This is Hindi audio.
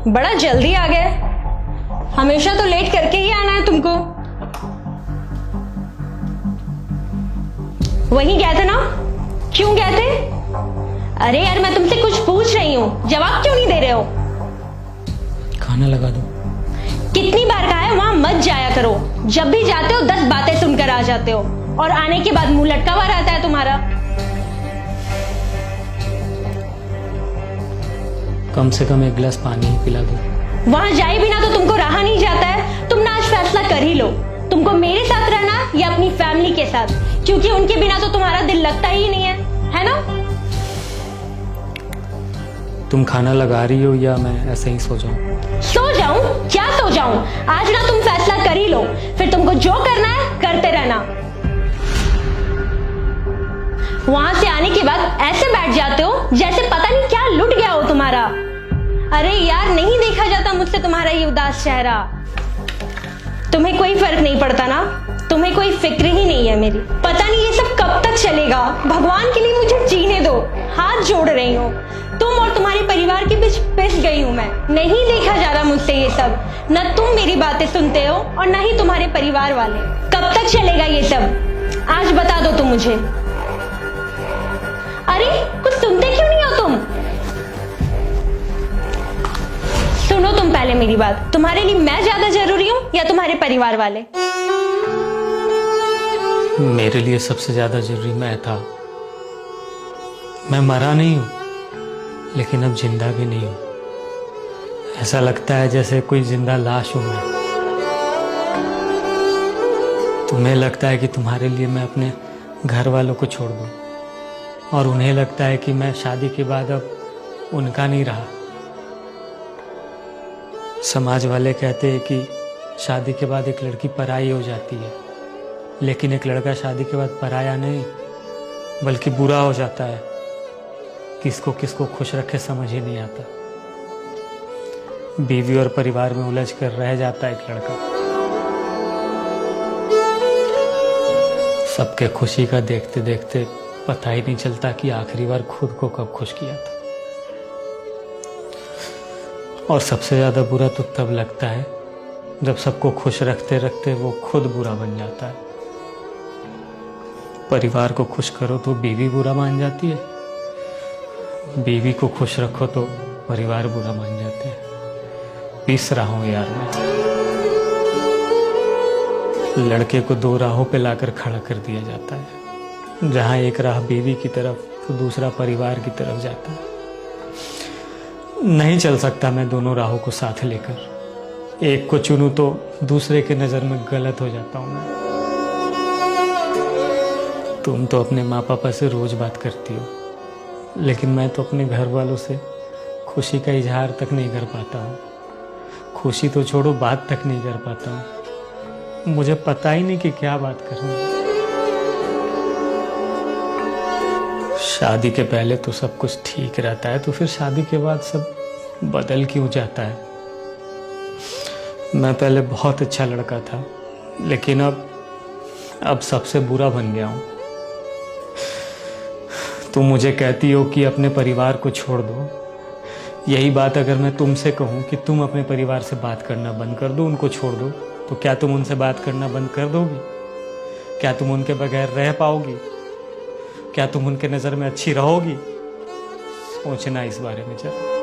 बड़ा जल्दी आ गए। हमेशा तो लेट करके ही आना है तुमको। वहीं गए थे ना? क्यों गए थे? अरे यार मैं तुमसे कुछ पूछ रही हूँ, जवाब क्यों नहीं दे रहे हो? खाना लगा दो। कितनी बार कहा है वहां मत जाया करो। जब भी जाते हो 10 बातें सुनकर आ जाते हो और आने के बाद मुंह लटका हुआ रहता है तुम्हारा। कम से कम एक गिलास पानी ही पिला दो। वहां जाए बिना तो तुमको रहा नहीं जाता है। तुम ना आज फैसला कर ही लो, तुमको मेरे साथ रहना या अपनी फैमिली के साथ, क्योंकि उनके बिना तो तुम्हारा दिल लगता ही नहीं है ना? तुम खाना लगा रही हो या मैं ऐसे ही सो जाऊं? सो जाऊं? क्या सो जाऊं? आज ना तुम फैसला कर ही लो, फिर तुमको जो करना है करते रहना। वहां से आने के बाद ऐसे बैठ जाते हो जैसे पता नहीं क्या लुट गया हो तुम्हारा। अरे यार नहीं देखा जाता मुझसे तुम्हारा ये उदास चेहरा। तुम्हें कोई फर्क नहीं पड़ता ना? तुम्हें कोई फिक्र ही नहीं है मेरी। पता नहीं ये सब कब तक चलेगा। भगवान के लिए मुझे जीने दो, हाथ जोड़ रही हूँ। तुम और तुम्हारे परिवार के बीच पिस गई हूं मैं। नहीं देखा जा रहा मुझसे ये सब। न तुम मेरी बातें सुनते हो और न ही तुम्हारे परिवार वाले। कब तक चलेगा ये सब? आज बता दो तुम मुझे। अरे कुछ सुनते क्यों नहीं हो तुम? सुनो तुम पहले मेरी बात। तुम्हारे लिए मैं ज्यादा जरूरी हूं या तुम्हारे परिवार वाले? मेरे लिए सबसे ज्यादा जरूरी मैं था। मैं मरा नहीं हूं, लेकिन अब जिंदा भी नहीं हूं। ऐसा लगता है जैसे कोई जिंदा लाश हूं मैं। तुम्हें लगता है कि तुम्हारे लिए मैं अपने घर वालों को छोड़ दूं, और उन्हें लगता है कि मैं शादी के बाद अब उनका नहीं रहा। समाज वाले कहते हैं कि शादी के बाद एक लड़की पराई हो जाती है, लेकिन एक लड़का शादी के बाद पराया नहीं बल्कि बुरा हो जाता है। किसको किसको खुश रखे समझ ही नहीं आता। बीवी और परिवार में उलझ कर रह जाता है एक लड़का। सबके खुशी का देखते देखते पता ही नहीं चलता कि आखिरी बार खुद को कब खुश किया था। और सबसे ज्यादा बुरा तो तब लगता है जब सबको खुश रखते रखते वो खुद बुरा बन जाता है। परिवार को खुश करो तो बीवी बुरा मान जाती है, बीवी को खुश रखो तो परिवार बुरा मान जाते हैं। पिस रहा हूं यार मैं। लड़के को 2 राहों पे लाकर खड़ा कर दिया जाता है। जहां एक राह बीवी की तरफ तो दूसरा परिवार की तरफ जाता है। नहीं चल सकता मैं दोनों राहों को साथ लेकर। एक को चुनूं तो दूसरे के नजर में गलत हो जाता हूं मैं। तुम तो अपने माँ पापा से रोज बात करती हो, लेकिन मैं तो अपने घर वालों से खुशी का इजहार तक नहीं कर पाता हूँ। खुशी तो छोड़ो, बात तक नहीं कर पाता हूँ। मुझे पता ही नहीं कि क्या बात करनी। शादी के पहले तो सब कुछ ठीक रहता है, तो फिर शादी के बाद सब बदल क्यों जाता है? मैं पहले बहुत अच्छा लड़का था, लेकिन अब सबसे बुरा बन गया हूँ। तुम मुझे कहती हो कि अपने परिवार को छोड़ दो। यही बात अगर मैं तुमसे कहूं कि तुम अपने परिवार से बात करना बंद कर दो, उनको छोड़ दो, तो क्या तुम उनसे बात करना बंद कर दोगी? क्या तुम उनके बगैर रह पाओगी? क्या तुम उनके नज़र में अच्छी रहोगी? सोचना इस बारे में जरा।